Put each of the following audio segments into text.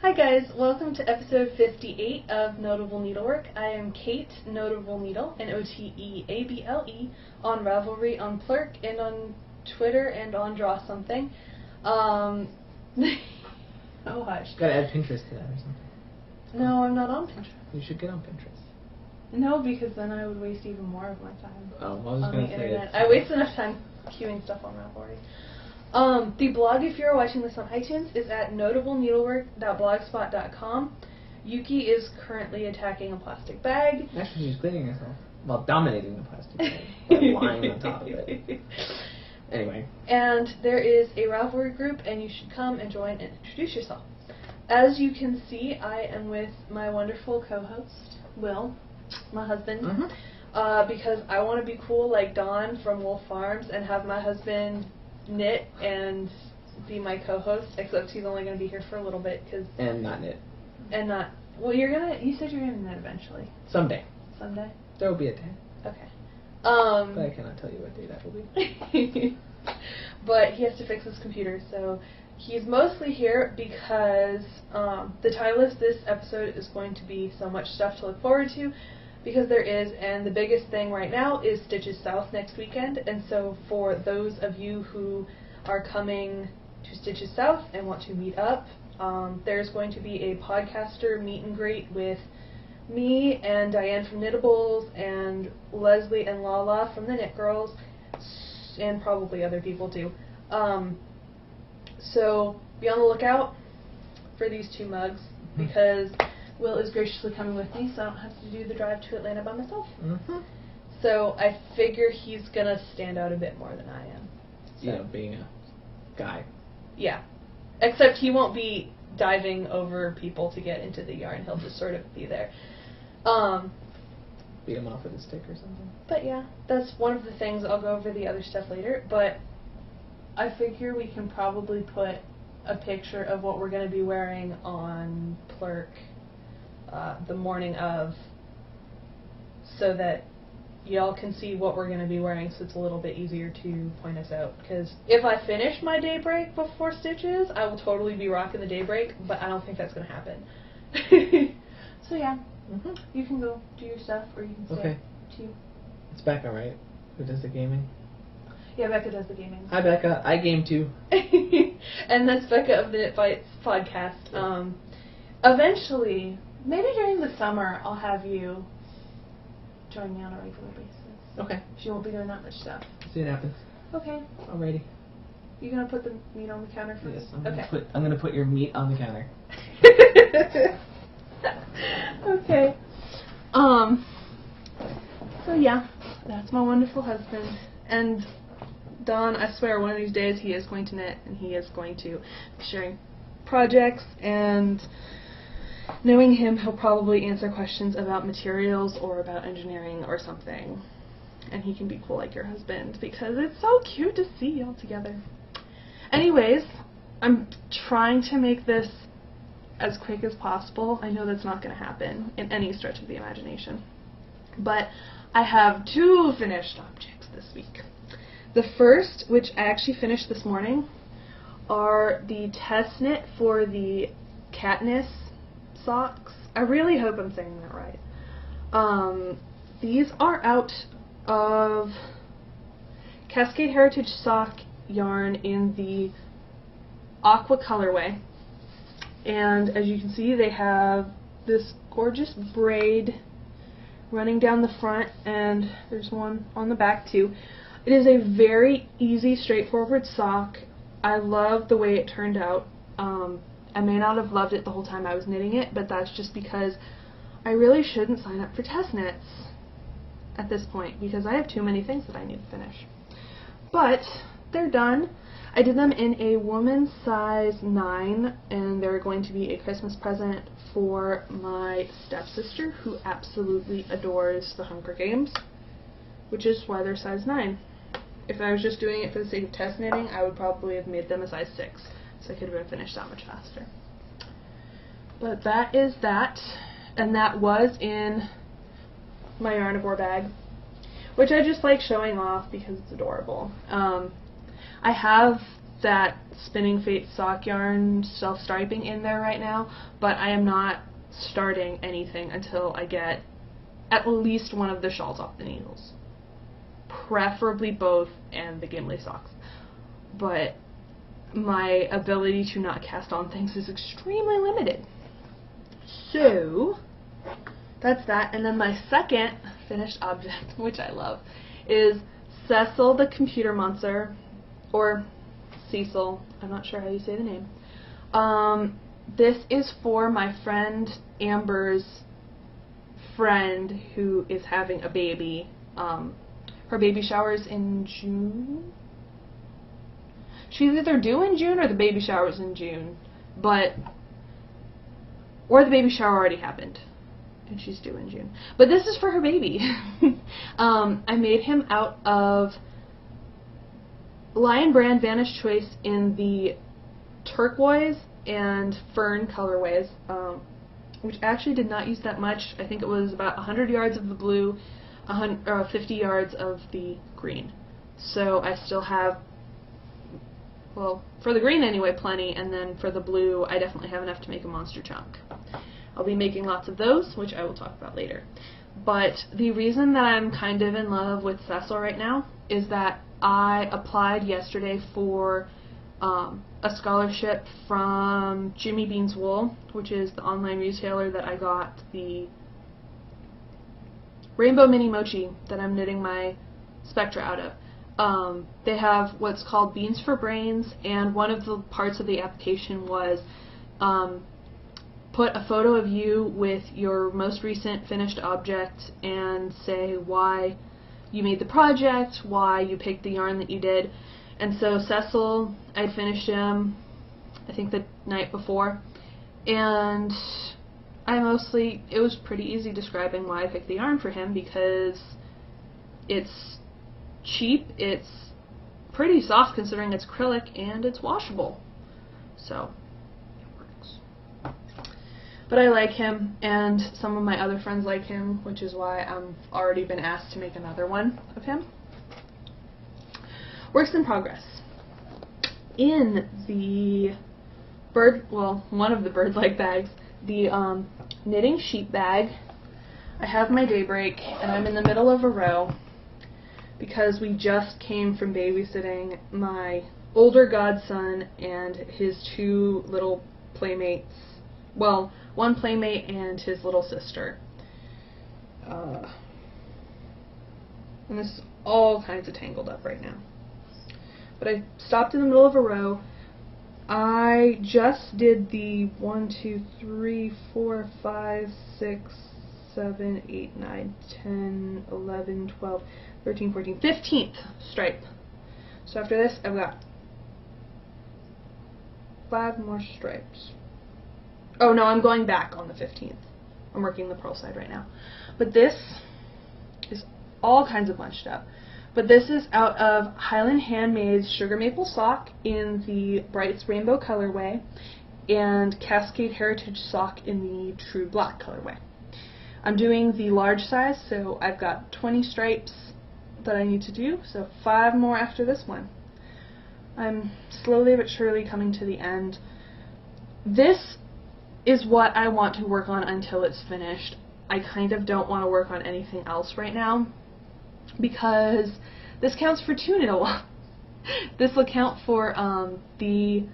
Hi guys, welcome to episode 58 of Notable Needlework. I am Kate, Notable Needle, N-O-T-E-A-B-L-E, on Ravelry, on Plurk, and on Twitter, and on Draw Something. Oh hush. Gotta add Pinterest to that or something. No, I'm not on Pinterest. You should get on Pinterest. No, because then I would waste even more of my time Oh, I was on gonna the say internet. I waste enough time queuing stuff on Ravelry. The blog, if you're watching this on iTunes, is at notableneedlework.blogspot.com. Yuki is currently attacking a plastic bag. Actually, she's cleaning herself while dominating the plastic bag by lying on top of it. Anyway. And there is a Ravelry group, and you should come and join and introduce yourself. As you can see, I am with my wonderful co-host, Will, my husband, because I want to be cool like Don from Wolf Farms and have my husband knit and be my co-host, except he's only going to be here for a little bit. And not knit. And not... Well, you said you're going to knit eventually. Someday. Someday? There will be a day. Okay. But I cannot tell you what day that will be. But he has to fix his computer, so he's mostly here because the title of this episode is going to be so much stuff to look forward to, because there is, and the biggest thing right now is Stitches South next weekend, and so for those of you who are coming to Stitches South and want to meet up, there's going to be a podcaster meet and greet with me and Diane from Knittables and Leslie and Lala from the Knit Girls, and probably other people too. So be on the lookout for these two mugs, because Will is graciously coming with me, so I don't have to do the drive to Atlanta by myself. So I figure he's going to stand out a bit more than I am. So. You know, being a guy. Yeah. Except he won't be diving over people to get into the yarn. He'll just sort of be there. Beat him off with a stick or something. But yeah, that's one of the things. I'll go over the other stuff later. But I figure we can probably put a picture of what we're going to be wearing on Plurk the morning of, so that y'all can see what we're going to be wearing, so it's a little bit easier to point us out. Because if I finish my daybreak before Stitches, I will totally be rocking the daybreak, but I don't think that's going to happen. So yeah, you can go do your stuff, or you can stay too. It's Becca, right? Who does the gaming? Yeah, Becca does the gaming. Hi, Becca. I game too. And that's Becca of the Knit Bites podcast. Eventually, maybe during the summer, I'll have you join me on a regular basis. Okay. She won't be doing that much stuff. See what happens. Okay. Alrighty. You gonna put the meat on the counter for me? Yes, I'm gonna put your meat on the counter. Okay. So yeah, that's my wonderful husband. And Don, I swear one of these days he is going to knit, and he is going to be sharing projects, and knowing him, he'll probably answer questions about materials or about engineering or something. And he can be cool like your husband, because it's so cute to see y'all together. Anyways, I'm trying to make this as quick as possible. I know that's not going to happen in any stretch of the imagination. But I have 2 finished objects this week. The first, which I actually finished this morning, are the test knit for the Katniss socks. I really hope I'm saying that right. These are out of Cascade Heritage sock yarn in the aqua colorway, and as you can see, they have this gorgeous braid running down the front, and there's one on the back too. It is a very easy, straightforward sock. I love the way it turned out. I may not have loved it the whole time I was knitting it, but that's just because I really shouldn't sign up for test knits at this point, because I have too many things that I need to finish. But they're done. I did them in a woman's size 9, and they're going to be a Christmas present for my stepsister, who absolutely adores the Hunger Games, which is why they're size 9. If I was just doing it for the sake of test knitting, I would probably have made them a size 6. So I could have been finished that much faster. But that is that, and that was in my Yarnivore bag, which I just like showing off because it's adorable. I have that Spinning Fate sock yarn self-striping in there right now, but I am not starting anything until I get at least one of the shawls off the needles. Preferably both and the Gimli socks. But my ability to not cast on things is extremely limited. So, that's that. And then my second finished object, which I love, is Cecil the Computer Monster, or Cecil, I'm not sure how you say the name. This is for my friend Amber's friend who is having a baby. Her baby shower's in June? She's either due in June or the baby shower's in June, or the baby shower already happened and she's due in June. But this is for her baby. I made him out of Lion Brand Vanish Choice in the turquoise and fern colorways, which actually did not use that much. I think it was about 100 yards of the blue, 50 yards of the green. So I still have, well, for the green anyway, plenty, and then for the blue, I definitely have enough to make a monster chunk. I'll be making lots of those, which I will talk about later. But the reason that I'm kind of in love with Cecil right now is that I applied yesterday for a scholarship from Jimmy Beans Wool, which is the online retailer that I got the Rainbow Mini Mochi that I'm knitting my Spectra out of. They have what's called Beans for Brains, and one of the parts of the application was put a photo of you with your most recent finished object and say why you made the project, why you picked the yarn that you did. And so Cecil, I'd finished him, I think the night before, and it was pretty easy describing why I picked the yarn for him, because it's cheap, it's pretty soft considering it's acrylic, and it's washable. So, it works. But I like him, and some of my other friends like him, which is why I've already been asked to make another one of him. Works in progress. In the one of the bird-like bags, the knitting sheet bag, I have my Daybreak, and I'm in the middle of a row because we just came from babysitting my older godson and his two little playmates. Well, one playmate and his little sister. And this is all kinds of tangled up right now. But I stopped in the middle of a row. I just did the 1, 2, 3, 4, 5, 6, 7, 8, 9, 10, 11, 12, 13, 14, 15th stripe. So after this, I've got 5 more stripes. Oh no, I'm going back on the 15th. I'm working the purl side right now. But this is all kinds of bunched up. But this is out of Highland Handmade's Sugar Maple Sock in the Brights Rainbow colorway and Cascade Heritage Sock in the True Black colorway. I'm doing the large size, so I've got 20 stripes that I need to do, so 5 more after this one. I'm slowly but surely coming to the end. This is what I want to work on until it's finished. I kind of don't want to work on anything else right now, because this counts for 2 knit-alongs. This will count for the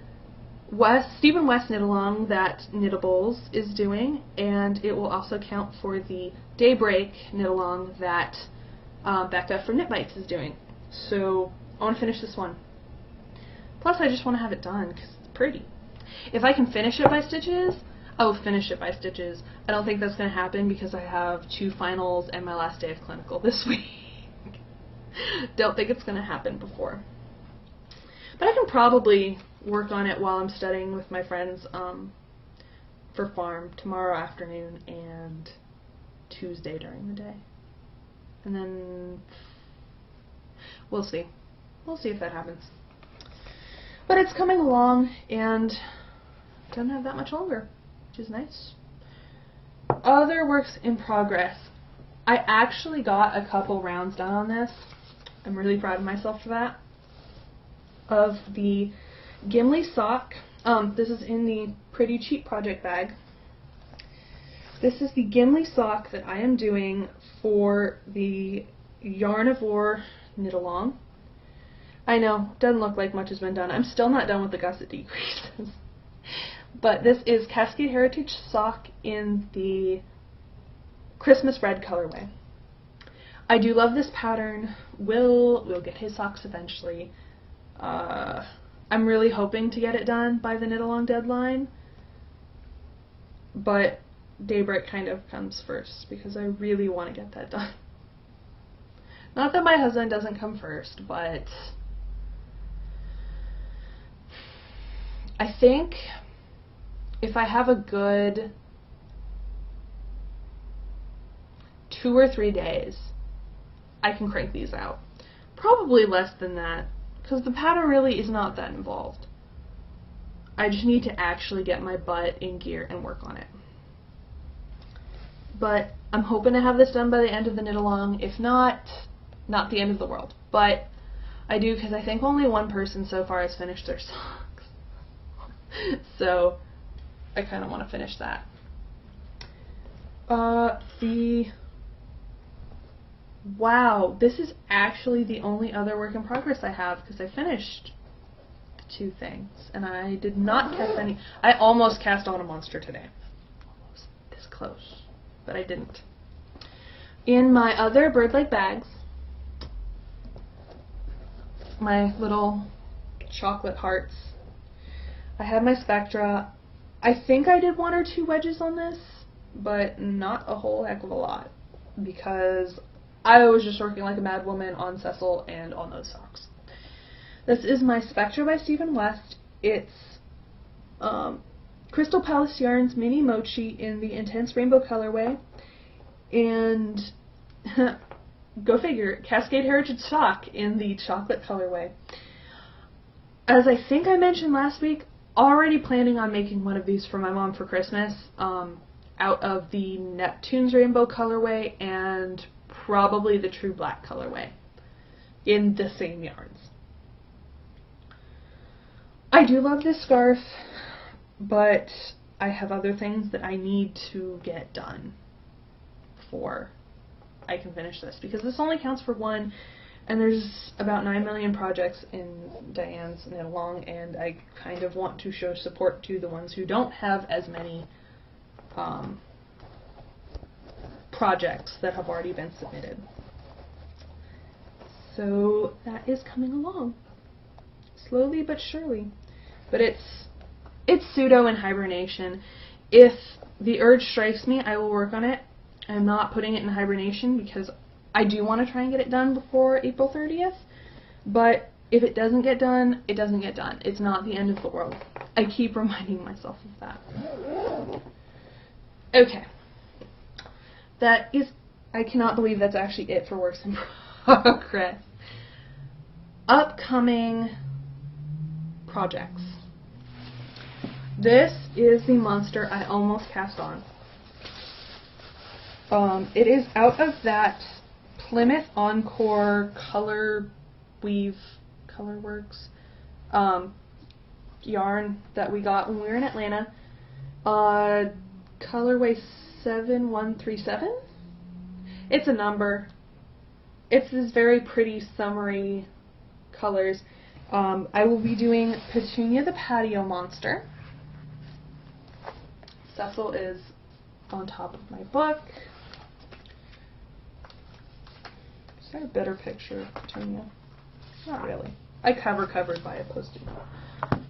Stephen West knit-along that Knitables is doing, and it will also count for the Daybreak knit-along that Becca from Knit Bites is doing. So I want to finish this one. Plus I just want to have it done because it's pretty. If I can finish it by stitches, I will finish it by stitches. I don't think that's going to happen because I have 2 finals and my last day of clinical this week. Don't think it's going to happen before. But I can probably work on it while I'm studying with my friends for farm tomorrow afternoon and Tuesday during the day. And then we'll see. We'll see if that happens. But it's coming along and don't have that much longer, which is nice. Other works in progress. I actually got a couple rounds done on this. I'm really proud of myself for that. Of the Gimli sock. This is in the Pretty Cheap project bag. This is the Gimli sock that I am doing for the Yarnivore knit along. I know, doesn't look like much has been done. I'm still not done with the gusset decreases. But this is Cascade Heritage sock in the Christmas red colorway. I do love this pattern. We'll get his socks eventually. I'm really hoping to get it done by the knit along deadline, but Daybreak kind of comes first because I really want to get that done. Not that my husband doesn't come first, but I think if I have a good 2 or 3 days, I can crank these out. Probably less than that, because the pattern really is not that involved. I just need to actually get my butt in gear and work on it. But I'm hoping to have this done by the end of the knit along. If not, not the end of the world. But I do, because I think only one person so far has finished their socks. So I kind of want to finish that. Wow, this is actually the only other work in progress I have, because I finished the 2 things, and I did not cast any. I almost cast on a monster today. Almost this close, but I didn't. In my other bird-like bags, my little chocolate hearts, I have my Spectra. I think I did 1 or 2 wedges on this, but not a whole heck of a lot, because I was just working like a mad woman on Cecil and on those socks. This is my Spectra by Stephen West. It's Crystal Palace Yarns Mini Mochi in the Intense Rainbow colorway, and go figure, Cascade Heritage sock in the chocolate colorway. As I think I mentioned last week, already planning on making one of these for my mom for Christmas, out of the Neptune's Rainbow colorway and probably the True Black colorway in the same yarns. I do love this scarf, but I have other things that I need to get done before I can finish this, because this only counts for 1, and there's about 9 million projects in Diane's knit along, and I kind of want to show support to the ones who don't have as many projects that have already been submitted. So that is coming along, slowly but surely. But it's pseudo in hibernation. If the urge strikes me, I will work on it. I'm not putting it in hibernation because I do want to try and get it done before April 30th. But if it doesn't get done, it doesn't get done. It's not the end of the world. I keep reminding myself of that. Okay. That is, I cannot believe that's actually it for works in progress. Upcoming projects. This is the monster I almost cast on. It is out of that Plymouth Encore Colorworks yarn that we got when we were in Atlanta. Colorway 7137. It's a number. It's this very pretty summery colors. I will be doing Petunia the Patio Monster. Cecil is on top of my book. Is there a better picture of Petunia? Not really. I covered by a Post-it note.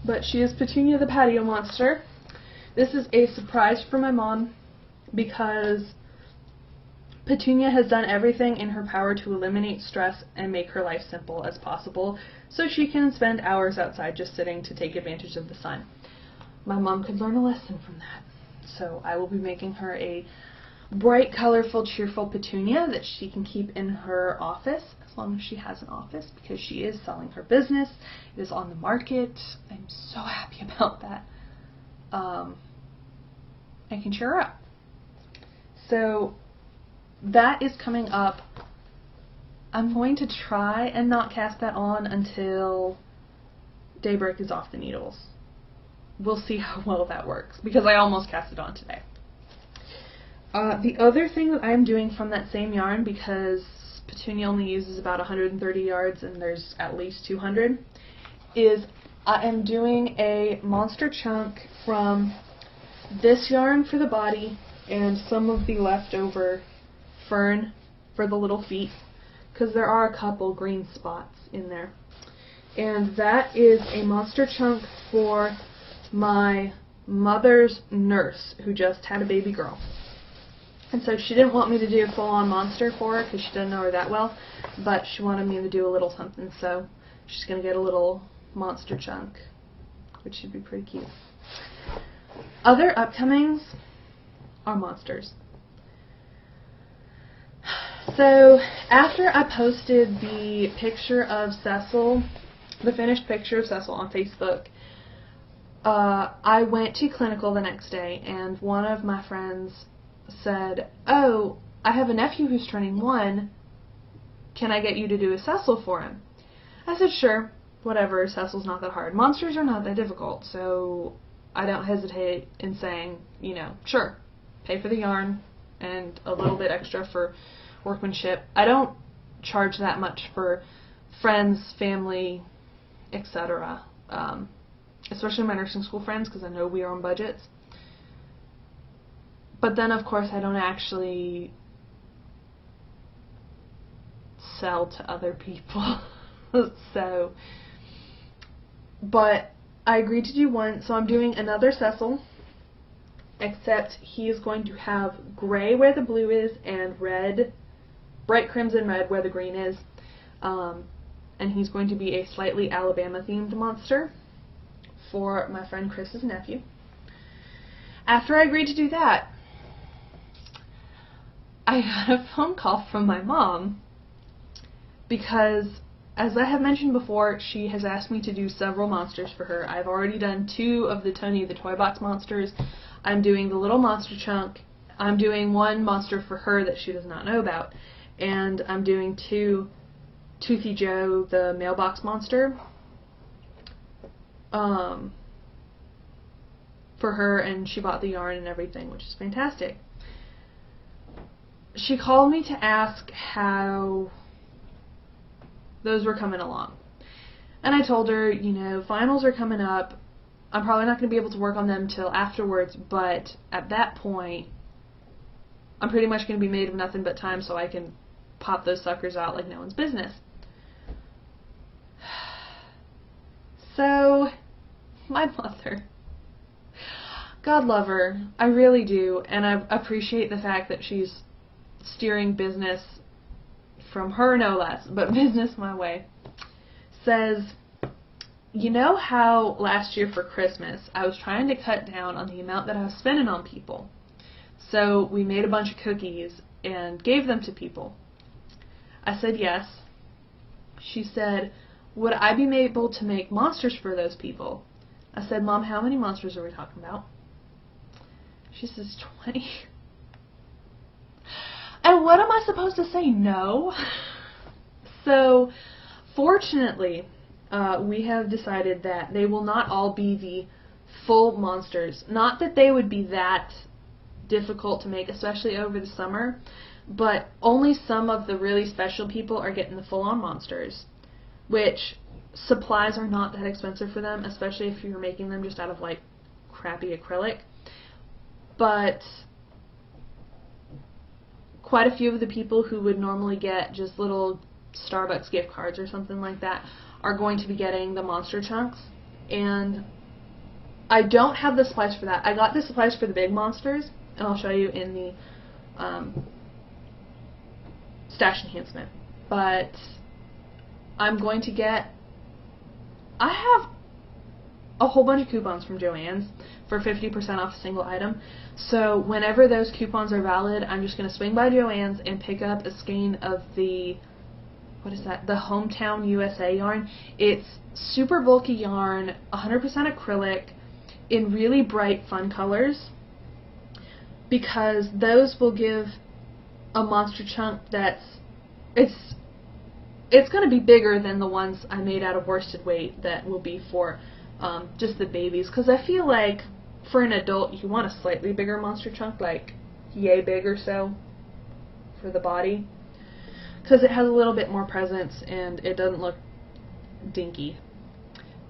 But she is Petunia the Patio Monster. This is a surprise for my mom because Petunia has done everything in her power to eliminate stress and make her life simple as possible so she can spend hours outside just sitting to take advantage of the sun. My mom could learn a lesson from that. So I will be making her a bright, colorful, cheerful Petunia that she can keep in her office, as long as she has an office, because she is selling her business. It is on the market. I'm so happy about that. I can cheer her up. So that is coming up. I'm going to try and not cast that on until Daybreak is off the needles. We'll see how well that works, because I almost cast it on today. The other thing that I'm doing from that same yarn, because Petunia only uses about 130 yards and there's at least 200, is I am doing a monster chunk from this yarn for the body and some of the leftover fern for the little feet, because there are a couple green spots in there. And that is a monster chunk for my mother's nurse who just had a baby girl. And so she didn't want me to do a full-on monster for her because she doesn't know her that well, but she wanted me to do a little something, so she's going to get a little monster chunk, which should be pretty cute. Other upcomings are monsters. So after I posted the picture of Cecil, the finished picture of Cecil on Facebook, I went to clinical the next day, and one of my friends said, "Oh, I have a nephew who's turning 1. Can I get you to do a Cecil for him?" I said, "Sure, whatever, Cecil's not that hard. Monsters are not that difficult," so I don't hesitate in saying, sure, pay for the yarn and a little bit extra for workmanship. I don't charge that much for friends, family, etc., especially my nursing school friends, because I know we are on budgets. But then, of course, I don't actually sell to other people. So, but I agreed to do one, so I'm doing another Cecil, except he is going to have gray where the blue is and red, bright crimson red where the green is, and he's going to be a slightly Alabama-themed monster for my friend Chris's nephew. After I agreed to do that, I got a phone call from my mom because, as I have mentioned before, she has asked me to do several monsters for her. I've already done 2 of the Tony the Toy Box monsters. I'm doing the little monster chunk. I'm doing 1 monster for her that she does not know about. And I'm doing 2 Toothy Joe, the mailbox monster, for her, and she bought the yarn and everything, which is fantastic. She called me to ask how those were coming along. And I told her, finals are coming up. I'm probably not going to be able to work on them till afterwards, but at that point, I'm pretty much going to be made of nothing but time, so I can pop those suckers out like no one's business. So, my mother, God love her, I really do, and I appreciate the fact that she's steering business from her, no less, but business my way, says, "You know how last year for Christmas I was trying to cut down on the amount that I was spending on people? So we made a bunch of cookies and gave them to people." I said yes. She said, "Would I be able to make monsters for those people?" I said, "Mom, how many monsters are we talking about?" She says, 20. And what am I supposed to say? No? So, fortunately, we have decided that they will not all be the full monsters. Not that they would be that difficult to make, especially over the summer, but only some of the really special people are getting the full-on monsters, which supplies are not that expensive for them, especially if you're making them just out of, crappy acrylic. But quite a few of the people who would normally get just little Starbucks gift cards or something like that are going to be getting the monster chunks. And I don't have the supplies for that. I got the supplies for the big monsters, and I'll show you in the stash enhancement. But I'm going to get... I have a whole bunch of coupons from Joann's for 50% off a single item. So whenever those coupons are valid, I'm just going to swing by Joann's and pick up a skein of the, the Hometown USA yarn. It's super bulky yarn, 100% acrylic, in really bright, fun colors, because those will give a monster chunk that's, it's going to be bigger than the ones I made out of worsted weight that will be for just the babies, because I feel like for an adult you want a slightly bigger monster chunk, like yay big or so, for the body, because it has a little bit more presence and it doesn't look dinky.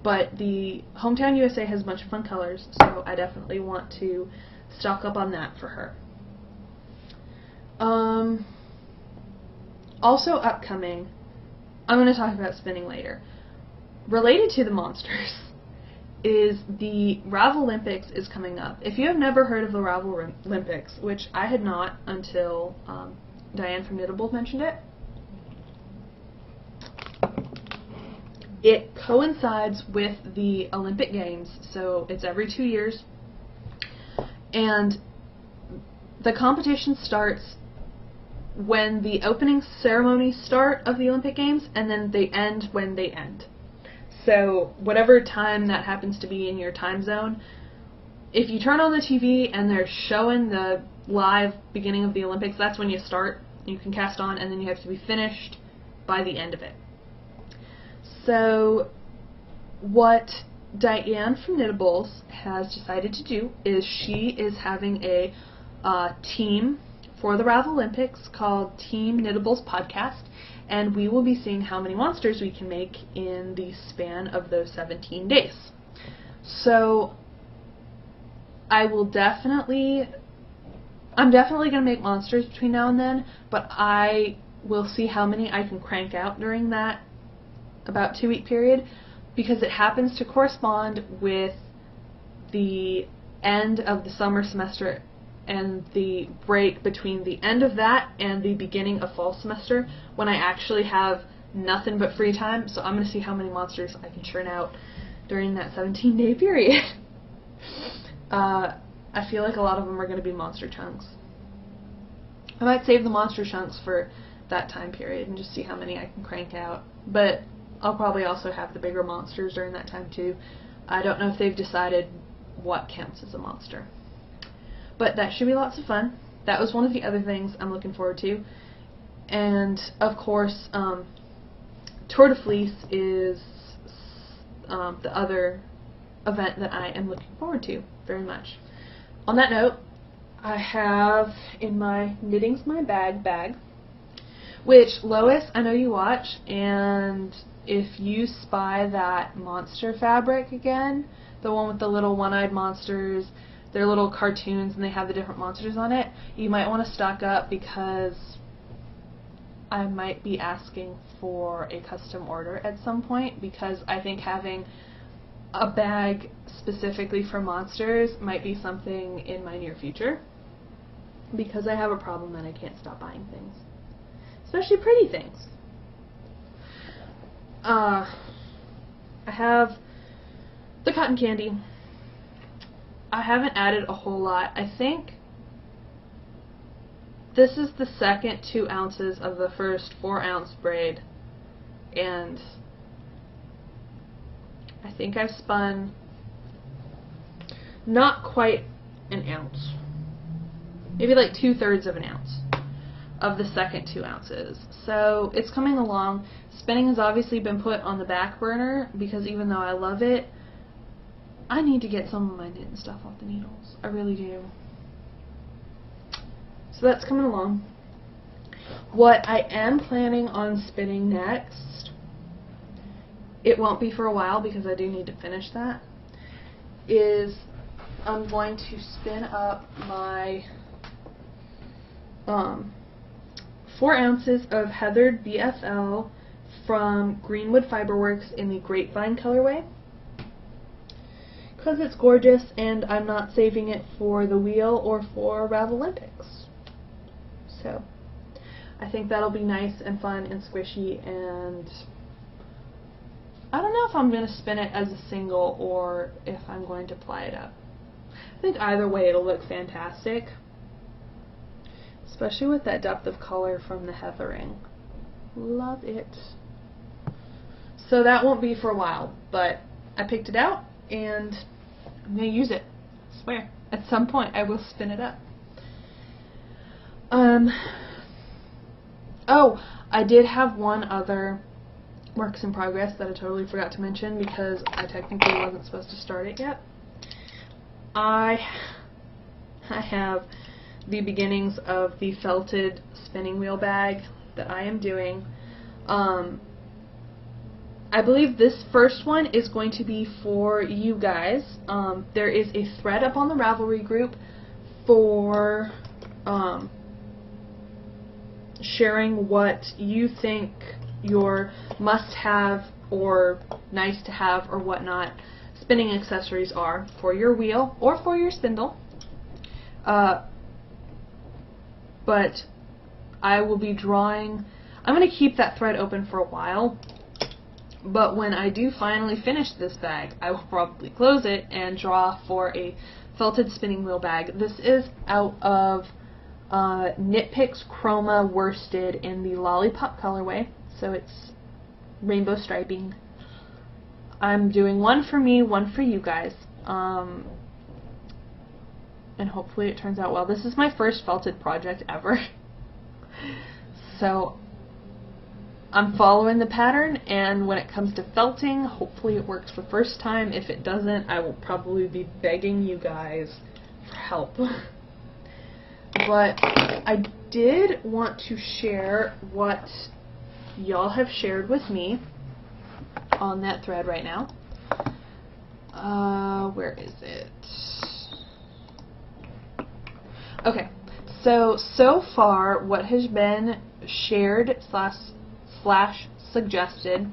But the Hometown USA has a bunch of fun colors, so I definitely want to stock up on that for her. Also upcoming, I'm going to talk about spinning later. Related to the monsters is the Ravelympics is coming up. If you have never heard of the Ravelympics, which I had not until Diane from Knittables mentioned it, it coincides with the Olympic Games, so it's every 2 years, and the competition starts when the opening ceremonies start of the Olympic Games, and then they end when they end. So whatever time that happens to be in your time zone, if you turn on the TV and they're showing the live beginning of the Olympics, that's when you start. You can cast on, and then you have to be finished by the end of it. So what Diane from Knittables has decided to do is she is having a team for the Ravelympics called Team Knittables Podcast, and we will be seeing how many monsters we can make in the span of those 17 days. So I'm definitely going to make monsters between now and then, but I will see how many I can crank out during that about 2-week period, because it happens to correspond with the end of the summer semester and the break between the end of that and the beginning of fall semester, when I actually have nothing but free time. So I'm going to see how many monsters I can churn out during that 17-day period. I feel like a lot of them are going to be monster chunks. I might save the monster chunks for that time period and just see how many I can crank out. But I'll probably also have the bigger monsters during that time too. I don't know if they've decided what counts as a monster. But that should be lots of fun. That was one of the other things I'm looking forward to. And of course, Tour de Fleece is the other event that I am looking forward to very much. On that note, I have in my Knitting's My bag, which, Lois, I know you watch, and if you spy that monster fabric again, the one with the little one-eyed monsters, they're little cartoons and they have the different monsters on it, you might want to stock up, because I might be asking for a custom order at some point, because I think having a bag specifically for monsters might be something in my near future, because I have a problem and I can't stop buying things, especially pretty things. I have the cotton candy. I haven't added a whole lot. I think this is the second 2 ounces of the first 4-ounce braid, and I think I've spun not quite an ounce, maybe like 2/3 of an ounce of the second 2 ounces. So it's coming along. Spinning has obviously been put on the back burner, because even though I love it, I need to get some of my knitting stuff off the needles. I really do. So that's coming along. What I am planning on spinning next, it won't be for a while because I do need to finish that, is I'm going to spin up my 4 ounces of Heathered BFL from Greenwood Fiberworks in the Grapevine colorway, because it's gorgeous and I'm not saving it for the wheel or for Ravelympics. So I think that'll be nice and fun and squishy, and I don't know if I'm going to spin it as a single or if I'm going to ply it up. I think either way it'll look fantastic, especially with that depth of color from the heathering. Love it. So that won't be for a while, but I picked it out and I'm going to use it. I swear. At some point I will spin it up. Oh, I did have one other works in progress that I totally forgot to mention because I technically wasn't supposed to start it yet. I have the beginnings of the felted spinning wheel bag that I am doing. I believe this first one is going to be for you guys. There is a thread up on the Ravelry group for sharing what you think your must-have or nice-to-have or whatnot spinning accessories are for your wheel or for your spindle. But I will be drawing. I'm going to keep that thread open for a while, but when I do finally finish this bag, I will probably close it and draw for a felted spinning wheel bag. This is out of Knit Picks Chroma worsted in the Lollipop colorway, so it's rainbow striping. I'm doing one for me, one for you guys, and hopefully it turns out well. This is my first felted project ever, so I'm following the pattern, and when it comes to felting, hopefully it works the first time. If it doesn't, I will probably be begging you guys for help. But I did want to share what y'all have shared with me on that thread right now. Where is it? Okay, so far what has been shared slash suggested,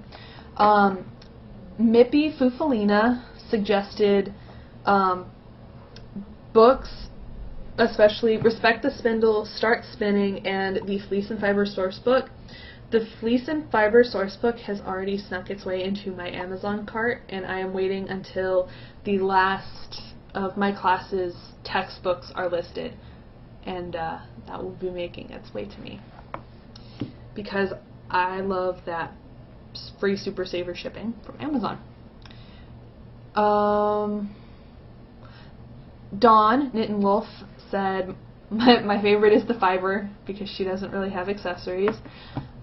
Mippy Fufalina suggested books, especially Respect the Spindle, Start Spinning, and the Fleece and Fiber Source Book. The Fleece and Fiber Source Book has already snuck its way into my Amazon cart, and I am waiting until the last of my class's textbooks are listed, and that will be making its way to me, because I love that free Super Saver shipping from Amazon. Dawn, Knit and Wolf, said my favorite is the fiber because she doesn't really have accessories.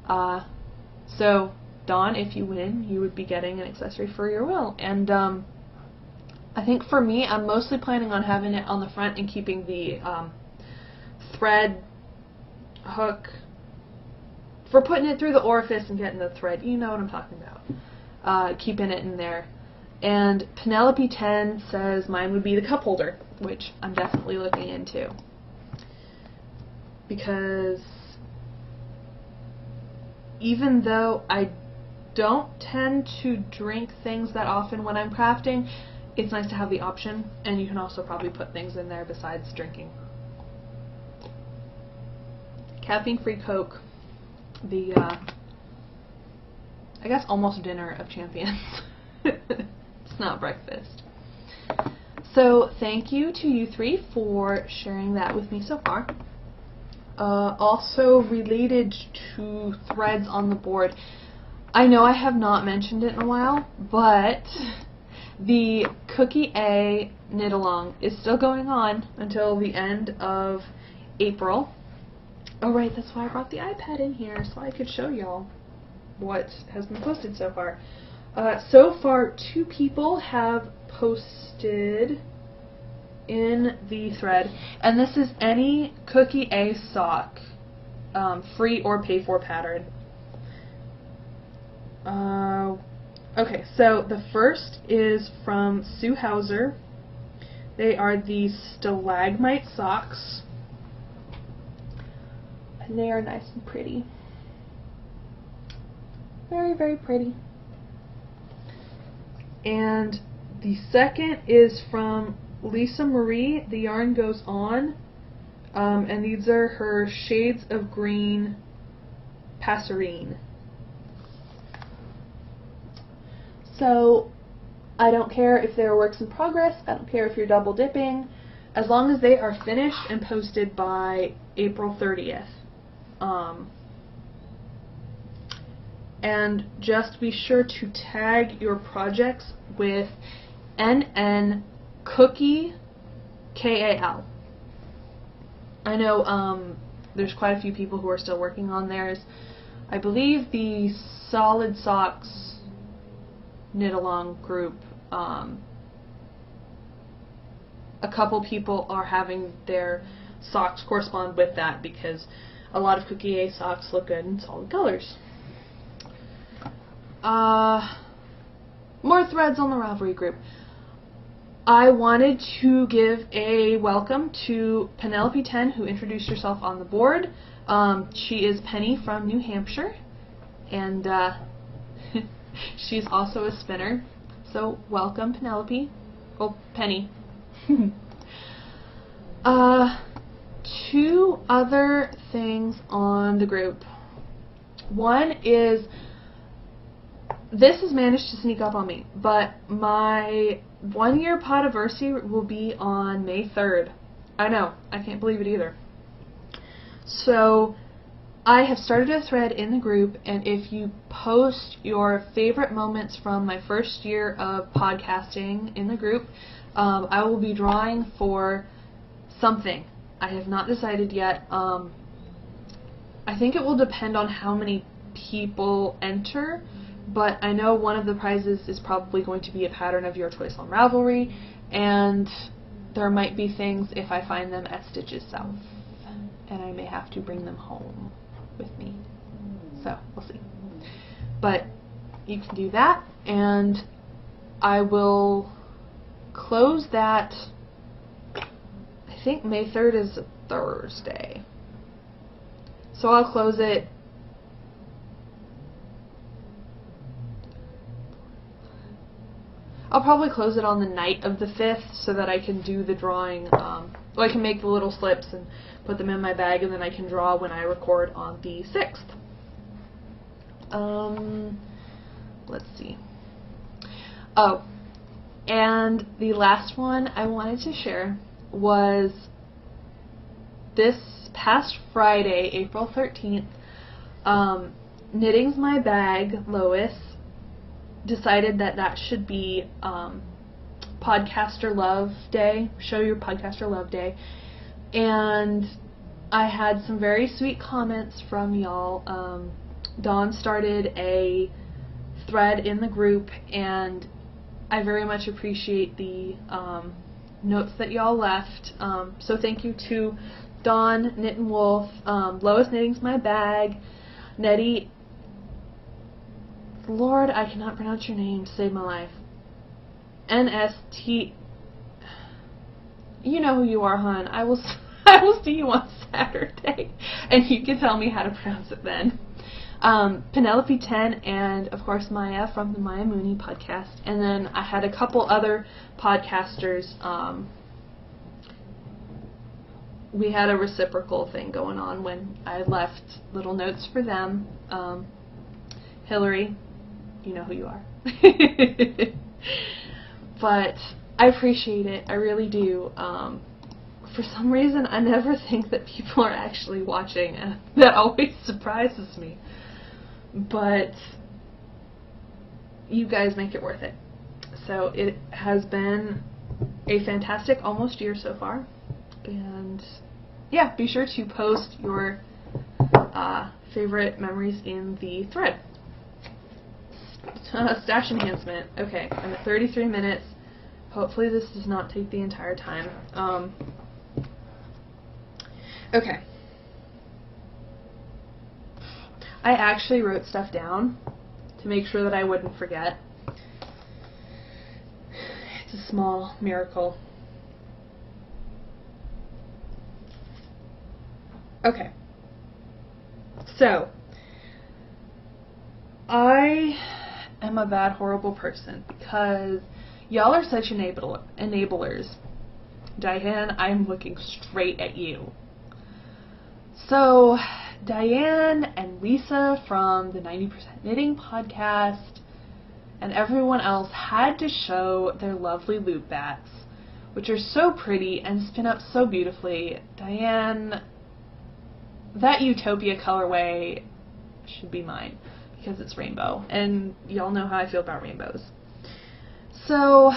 So Dawn, if you win, you would be getting an accessory for your wheel. And I think for me, I'm mostly planning on having it on the front and keeping the thread hook for putting it through the orifice and getting the thread. You know what I'm talking about. Keeping it in there. And Penelope 10 says mine would be the cup holder, which I'm definitely looking into, because even though I don't tend to drink things that often when I'm crafting, it's nice to have the option, and you can also probably put things in there besides drinking. Caffeine-free Coke, the I guess almost dinner of champions. It's not breakfast. So thank you to you three for sharing that with me so far. Also related to threads on the board, I know I have not mentioned it in a while, but the Cookie A knit along is still going on until the end of April. Oh right, that's why I brought the iPad in here, so I could show y'all what has been posted so far. So far, 2 people have posted in the thread, and this is any Cookie A sock, free or pay for pattern. Okay, so the first is from Sue Hauser. They are the Stalagmite socks, and they are nice and pretty. Very, very pretty. And the second is from Lisa Marie, The Yarn Goes On, and these are her Shades of Green Passerine. So I don't care if they're works in progress, I don't care if you're double dipping, as long as they are finished and posted by April 30th. And just be sure to tag your projects with NN Cookie KAL. I know there's quite a few people who are still working on theirs. I believe the Solid Socks knit along group, a couple people are having their socks correspond with that because a lot of Cookie A socks look good in solid colors. More threads on the Ravelry group. I wanted to give a welcome to Penelope 10, who introduced herself on the board. She is Penny from New Hampshire, and she's also a spinner. So welcome, Penelope. Oh, Penny. Two other things on the group. One is, this has managed to sneak up on me, but my 1-year podiversary will be on May 3rd. I know, I can't believe it either. So I have started a thread in the group, and if you post your favorite moments from my first year of podcasting in the group, I will be drawing for something. I have not decided yet. I think it will depend on how many people enter, but I know one of the prizes is probably going to be a pattern of your choice on Ravelry, and there might be things if I find them at Stitches South, and I may have to bring them home with me. So, we'll see. But you can do that, and I will close that. I think May 3rd is a Thursday. So I'll close it I'll probably close it on the night of the 5th so that I can do the drawing. Well, I can make the little slips and put them in my bag, and then I can draw when I record on the 6th. Let's see. Oh, and the last one I wanted to share was this past Friday, April 13th, Knitting's My Bag, Lois, decided that that should be Podcaster Love Day, Show Your Podcaster Love Day, and I had some very sweet comments from y'all. Dawn started a thread in the group, and I very much appreciate the notes that y'all left. So thank you to Dawn, Knit and Wolf, Lois Knitting's My Bag, Nettie. Lord, I cannot pronounce your name to save my life. NST. You know who you are, hon. I will see you on Saturday, and you can tell me how to pronounce it then. Penelope 10, and of course Maya from the Maya Mooney podcast. And then I had a couple other podcasters. We had a reciprocal thing going on when I left little notes for them. Hillary, you know who you are. But I appreciate it. I really do. For some reason, I never think that people are actually watching, and that always surprises me. But you guys make it worth it. So it has been a fantastic almost year so far. And yeah, be sure to post your favorite memories in the thread. Stash enhancement. Okay, I'm at 33 minutes. Hopefully this does not take the entire time. Okay. I actually wrote stuff down to make sure that I wouldn't forget. It's a small miracle. Okay. So, I am a bad, horrible person because y'all are such enablers. Diane, I'm looking straight at you. So, Diane and Lisa from the 90% Knitting podcast and everyone else had to show their lovely loop bats, which are so pretty and spin up so beautifully. Diane, that Utopia colorway should be mine because it's rainbow, and y'all know how I feel about rainbows. So,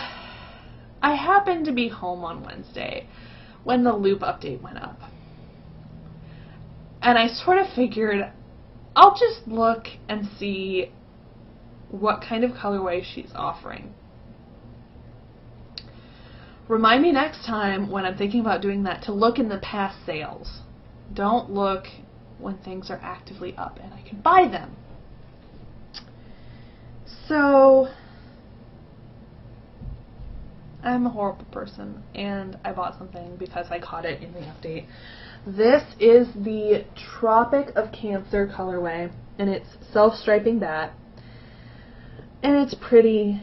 I happened to be home on Wednesday when the loop update went up. And I sort of figured, I'll just look and see what kind of colorway she's offering. Remind me next time when I'm thinking about doing that to look in the past sales. Don't look when things are actively up and I can buy them. So, I'm a horrible person and I bought something because I caught it in the update. This is the Tropic of Cancer colorway and it's self-striping bat. And it's pretty.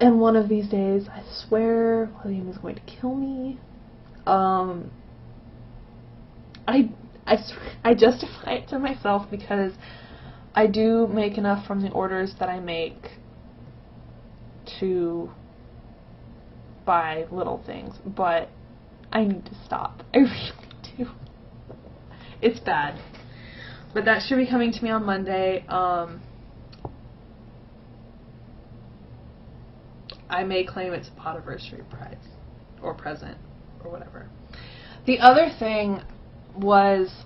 And one of these days, I swear, William is going to kill me. I justify it to myself because I do make enough from the orders that I make to buy little things, but I need to stop. I really do. It's bad. But that should be coming to me on Monday. I may claim it's a Podiversary prize or present or whatever. The other thing was,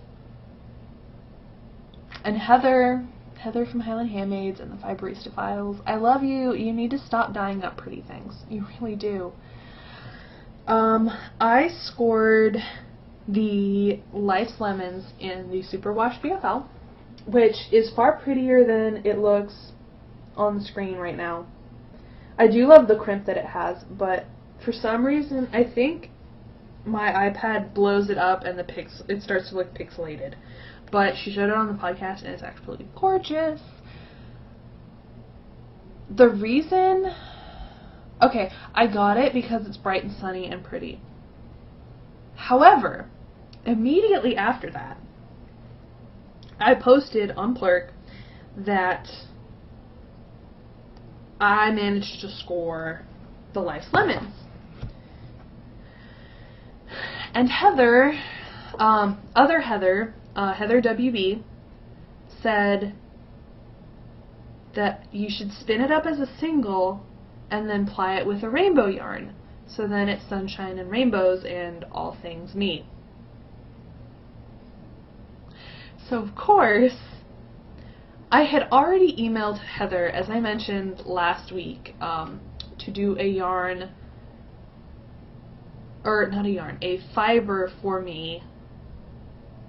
and Heather from Highland Handmaids and the Fiberista Files, I love you. You need to stop dyeing up pretty things. You really do. I scored the Life's Lemons in the Superwash BFL, which is far prettier than it looks on the screen right now. I do love the crimp that it has, but for some reason, I think my iPad blows it up and it starts to look pixelated. But she showed it on the podcast and it's actually gorgeous. The reason... Okay, I got it because it's bright and sunny and pretty. However, immediately after that, I posted on Plurk that I managed to score the Life's Lemons. And Heather, Heather WB, said that you should spin it up as a single and then ply it with a rainbow yarn. So then it's sunshine and rainbows and all things meet. So of course, I had already emailed Heather, as I mentioned last week, to do a yarn, or not a yarn, a fiber for me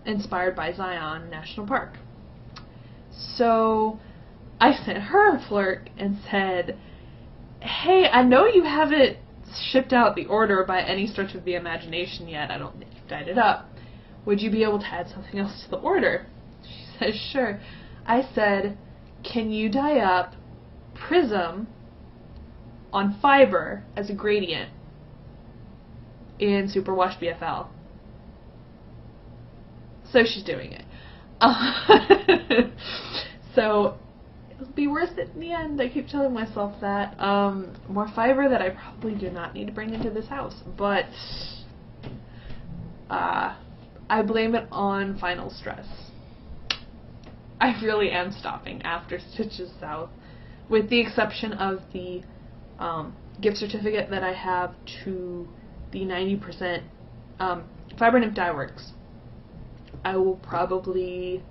inspired by Zion National Park. So I sent her a Plurk and said, hey, I know you haven't shipped out the order by any stretch of the imagination yet. I don't think you've dyed it up. Would you be able to add something else to the order? She says, sure. I said, can you dye up Prism on fiber as a gradient in Superwash BFL? So she's doing it. So it'll be worth it in the end. I keep telling myself that. More fiber that I probably do not need to bring into this house, but I blame it on final stress. I really am stopping after Stitches South, with the exception of the gift certificate that I have to the 90% Fiber Nymph Dye Works. I will probably...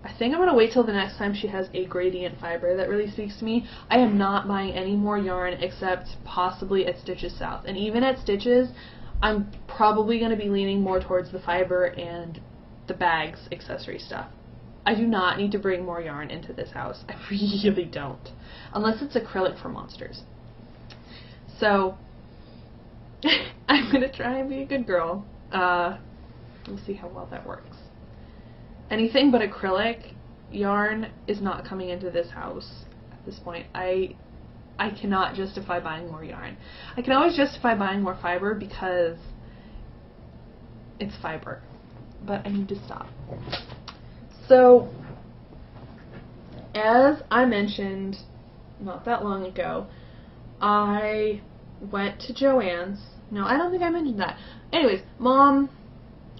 I think I'm going to wait till the next time she has a gradient fiber that really speaks to me. I am not buying any more yarn except possibly at Stitches South. And even at Stitches, I'm probably going to be leaning more towards the fiber and the bags accessory stuff. I do not need to bring more yarn into this house. I really don't. Unless it's acrylic for monsters. So, I'm going to try and be a good girl. We'll see how well that works. Anything but acrylic yarn is not coming into this house at this point. I cannot justify buying more yarn. I can always justify buying more fiber because it's fiber. But I need to stop. So, as I mentioned not that long ago, I went to Joann's. No, I don't think I mentioned that. Anyways, Mom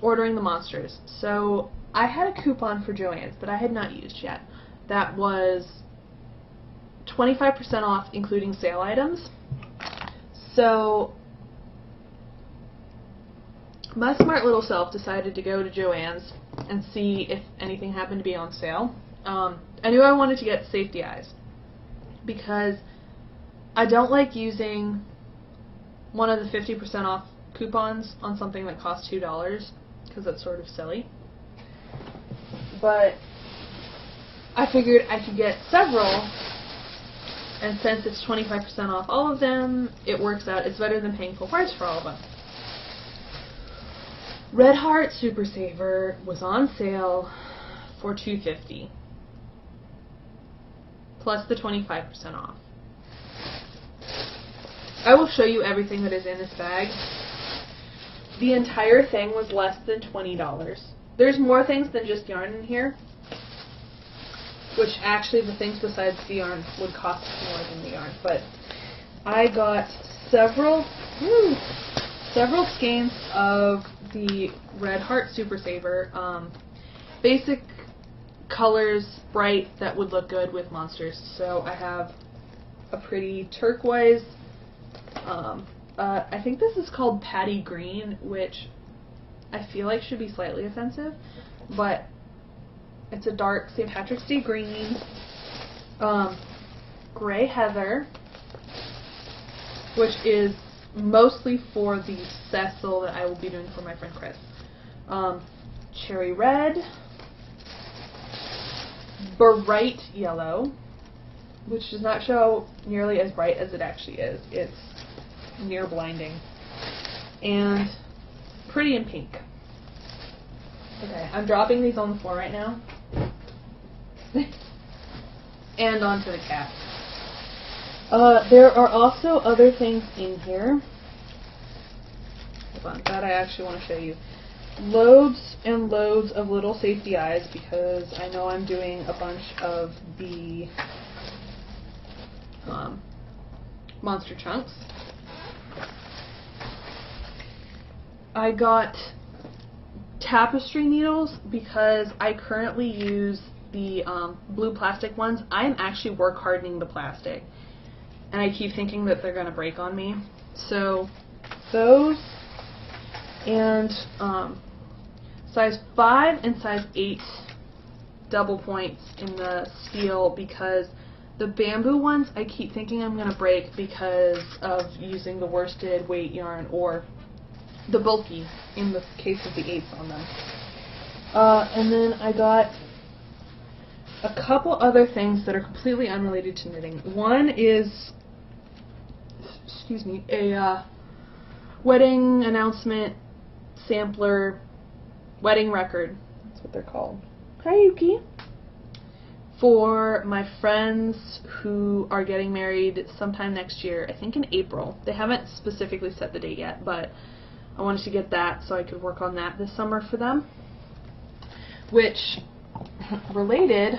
ordering the monsters. So I had a coupon for Joann's that I had not used yet. That was 25% off including sale items. So my smart little self decided to go to Joann's and see if anything happened to be on sale. I knew I wanted to get safety eyes because I don't like using one of the 50% off coupons on something that costs $2 because that's sort of silly. But I figured I could get several, and since it's 25% off all of them, it works out. It's better than paying full price for all of them. Red Heart Super Saver was on sale for $2.50 plus the 25% off. I will show you everything that is in this bag. The entire thing was less than $20. There's more things than just yarn in here, which actually the things besides the yarn would cost more than the yarn. But I got several skeins of the Red Heart Super Saver. Basic colors, bright, that would look good with monsters. So I have a pretty turquoise, I think this is called Patty Green, which I feel like should be slightly offensive, but it's a dark St. Patrick's Day green, Gray Heather, which is mostly for the Cecil that I will be doing for my friend Chris, Cherry Red, Bright Yellow, which does not show nearly as bright as it actually is. It's near blinding. And Pretty in Pink. Okay, I'm dropping these on the floor right now. And onto the cat. There are also other things in here. Hold on, that I actually want to show you. Loads and loads of little safety eyes because I know I'm doing a bunch of the monster chunks. I got tapestry needles because I currently use the blue plastic ones. I'm actually work hardening the plastic, and I keep thinking that they're going to break on me. So those, and size 5 and size 8 double points in the steel because the bamboo ones I keep thinking I'm going to break because of using the worsted weight yarn or the bulky in the case of the 8s on them. And then I got a couple other things that are completely unrelated to knitting. One is, excuse me, a wedding announcement sampler wedding record. That's what they're called. Hi, Yuki. For my friends who are getting married sometime next year, I think in April. They haven't specifically set the date yet, but I wanted to get that so I could work on that this summer for them. Which, related,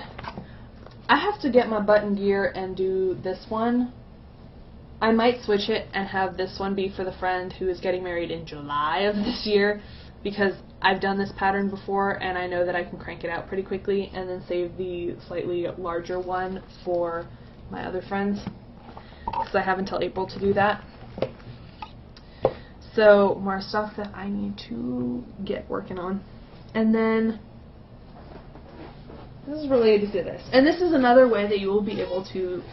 I have to get my button gear and do this one. I might switch it and have this one be for the friend who is getting married in July of this year, because I've done this pattern before and I know that I can crank it out pretty quickly, and then save the slightly larger one for my other friends, because I have until April to do that. So, more stuff that I need to get working on. And then, this is related to this. And this is another way that you will be able to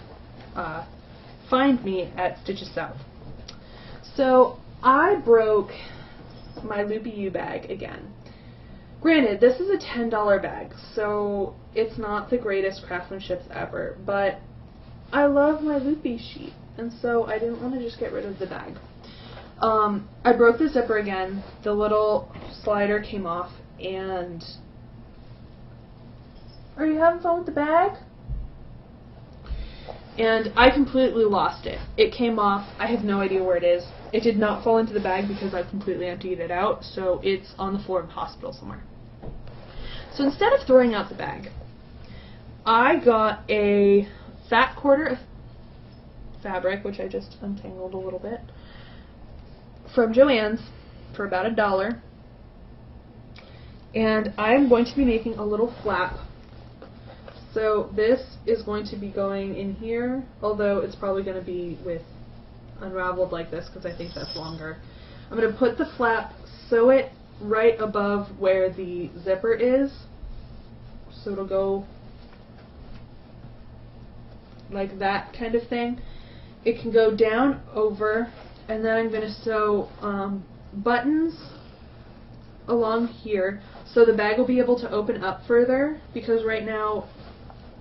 find me at Stitches South. So, I broke my Loopy U bag again. Granted, this is a $10 bag, so it's not the greatest craftsmanship ever, but I love my Loopy sheet, and so I didn't want to just get rid of the bag. I broke the zipper again, the little slider came off, and... Are you having fun with the bag? And I completely lost it. It came off, I have no idea where it is. It did not fall into the bag because I completely emptied it out, so it's on the floor of the hospital somewhere. So instead of throwing out the bag, I got a fat quarter of fabric, which I just untangled a little bit, from Joann's for about $1. And I'm going to be making a little flap. So this is going to be going in here, although it's probably going to be with unraveled like this because I think that's longer. I'm going to put the flap, sew it right above where the zipper is. So it'll go like that kind of thing. It can go down over, and then I'm going to sew buttons along here so the bag will be able to open up further, because right now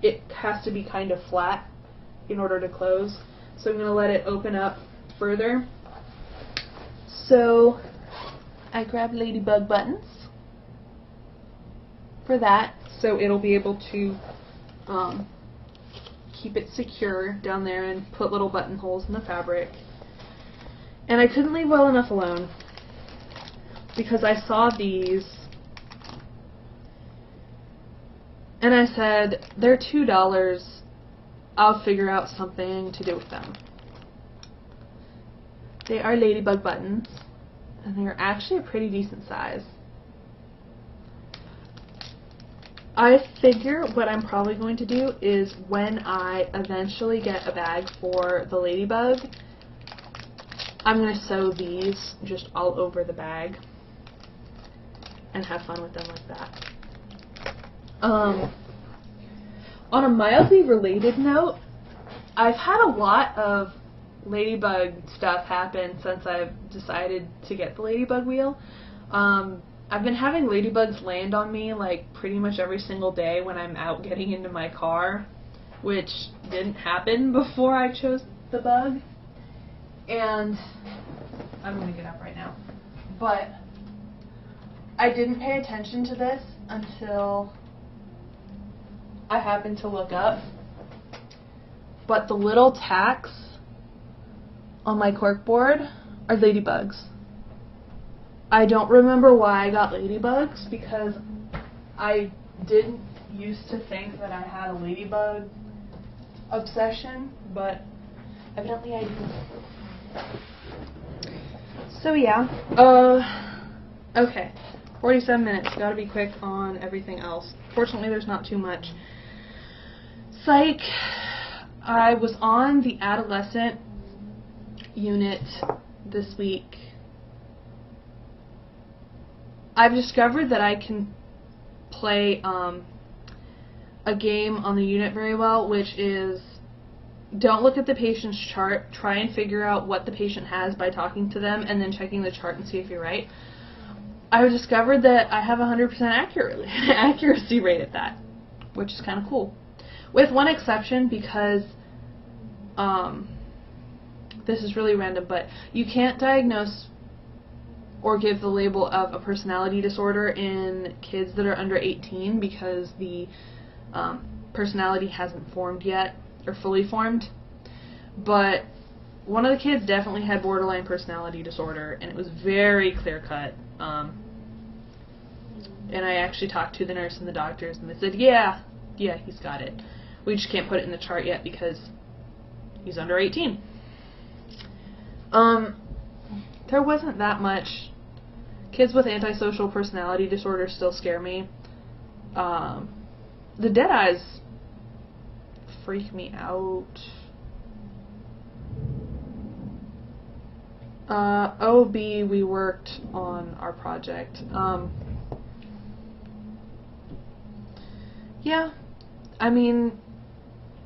it has to be kind of flat in order to close. So I'm going to let it open up further. So I grab ladybug buttons for that, so it'll be able to keep it secure down there and put little buttonholes in the fabric. And I couldn't leave Well Enough alone, because I saw these and I said, they're $2, I'll figure out something to do with them. They are ladybug buttons, and they're actually a pretty decent size. I figure what I'm probably going to do is, when I eventually get a bag for the ladybug, I'm going to sew these just all over the bag and have fun with them like that. On a mildly related note, I've had a lot of ladybug stuff happen since I've decided to get the ladybug wheel. I've been having ladybugs land on me like pretty much every single day when I'm out getting into my car, which didn't happen before I chose the bug. And I'm going to get up right now. But I didn't pay attention to this until I happened to look up. But the little tacks on my corkboard are ladybugs. I don't remember why I got ladybugs, because I didn't used to think that I had a ladybug obsession, but evidently I do. So yeah, okay, 47 minutes, gotta be quick on everything else. Fortunately there's not too much. Psych, I was on the adolescent unit this week. I've discovered that I can play a game on the unit very well, which is, don't look at the patient's chart, try and figure out what the patient has by talking to them and then checking the chart and see if you're right. I've discovered that I have 100% accuracy rate at that, which is kind of cool. With one exception, because this is really random, but you can't diagnose or give the label of a personality disorder in kids that are under 18, because the personality hasn't formed yet, or fully formed. But one of the kids definitely had borderline personality disorder, and it was very clear-cut. And I actually talked to the nurse and the doctors, and they said, yeah, he's got it. We just can't put it in the chart yet because he's under 18. There wasn't that much. Kids with antisocial personality disorder still scare me. The dead eyes freak me out. OB, we worked on our project. Yeah, I mean,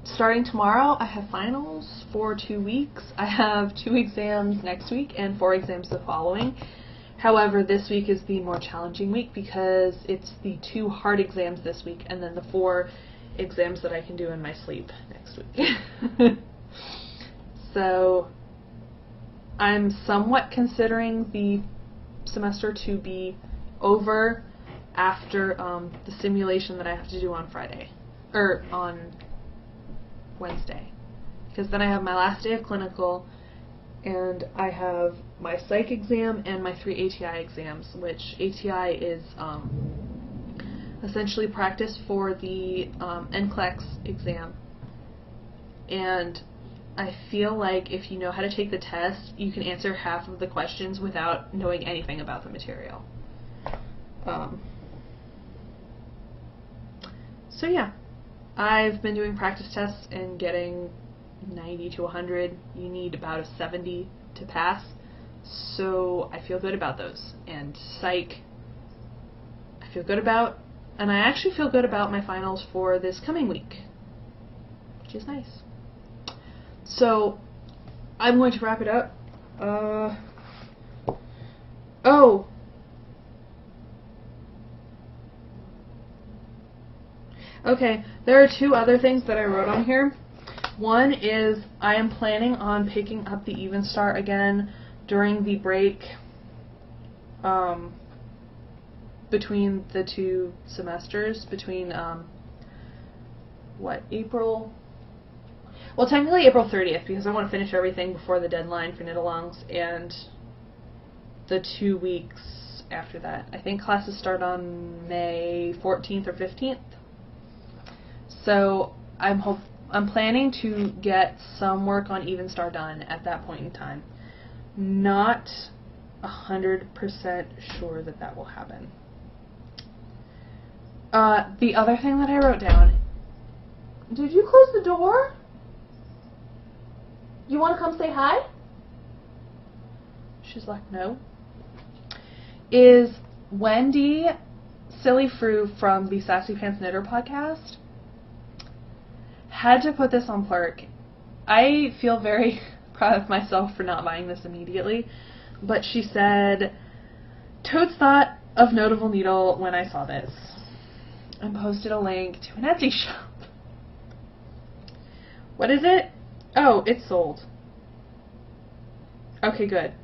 starting tomorrow, I have finals for 2 weeks. I have 2 exams next week and 4 exams the following. However, this week is the more challenging week because it's the 2 hard exams this week and then the 4 exams that I can do in my sleep next week. So, I'm somewhat considering the semester to be over after the simulation that I have to do on Friday, or on Wednesday, because then I have my last day of clinical and I have my psych exam and my 3 ATI exams, which ATI is essentially practice for the NCLEX exam. And I feel like if you know how to take the test, you can answer half of the questions without knowing anything about the material. So yeah, I've been doing practice tests and getting 90 to 100. You need about a 70 to pass. So I feel good about those. And psych, I feel good about, and I actually feel good about my finals for this coming week, which is nice. So I'm going to wrap it up. Oh. Okay, there are two other things that I wrote on here. One is I am planning on picking up the Even Start again during the break between the two semesters, between April? Well, technically April 30th, because I want to finish everything before the deadline for knit-alongs, and the 2 weeks after that. I think classes start on May 14th or 15th. So I'm planning to get some work on Even Start done at that point in time. Not 100% sure that that will happen. The other thing that I wrote down. Did you close the door? You want to come say hi? She's like, no. Is Wendy Sillyfru from the Sassy Pants Knitter podcast had to put this on Plurk. I feel very proud of myself for not buying this immediately, but she said, Toads thought of Notable Needle when I saw this, and posted a link to an Etsy shop. What is it? Oh, it's sold. Okay, good.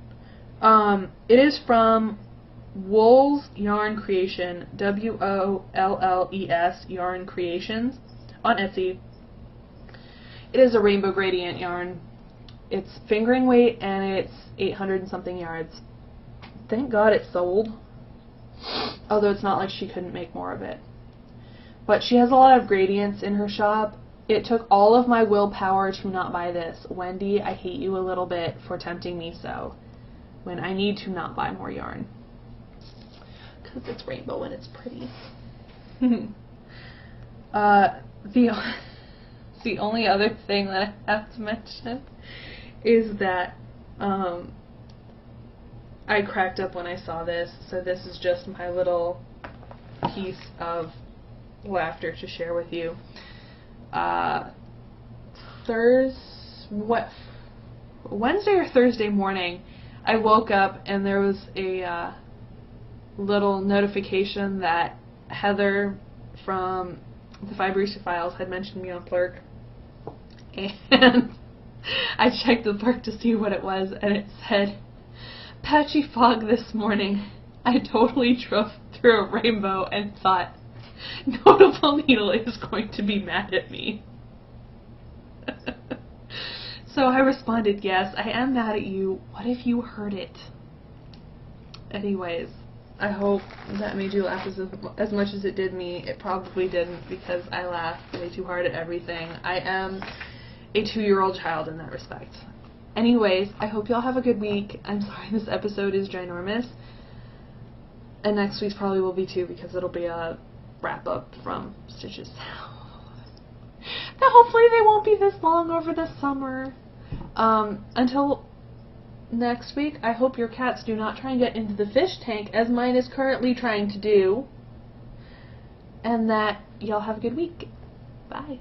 It is from Wool's Yarn Creation, WOLLES Yarn Creations, on Etsy. It is a rainbow gradient yarn. It's fingering weight and it's 800 and something yards. Thank God it's sold. Although it's not like she couldn't make more of it. But she has a lot of gradients in her shop. It took all of my willpower to not buy this. Wendy, I hate you a little bit for tempting me so, when I need to not buy more yarn. Because it's rainbow and it's pretty. The only other thing that I have to mention is that I cracked up when I saw this, so this is just my little piece of laughter to share with you. Wednesday or Thursday morning, I woke up and there was a little notification that Heather from the Fibrista Files had mentioned me on Plurk, and I checked the Plurk to see what it was, and it said, patchy fog this morning. I totally drove through a rainbow and thought, Notable Needle is going to be mad at me. So I responded, yes, I am mad at you. What if you heard it? Anyways, I hope that made you laugh as much as it did me. It probably didn't, because I laugh way too hard at everything. I am a 2-year-old child in that respect. Anyways, I hope y'all have a good week. I'm sorry this episode is ginormous. And next week's probably will be too, because it'll be a wrap-up from Stitches. Now hopefully they won't be this long over the summer. Until next week, I hope your cats do not try and get into the fish tank, as mine is currently trying to do. And that y'all have a good week. Bye.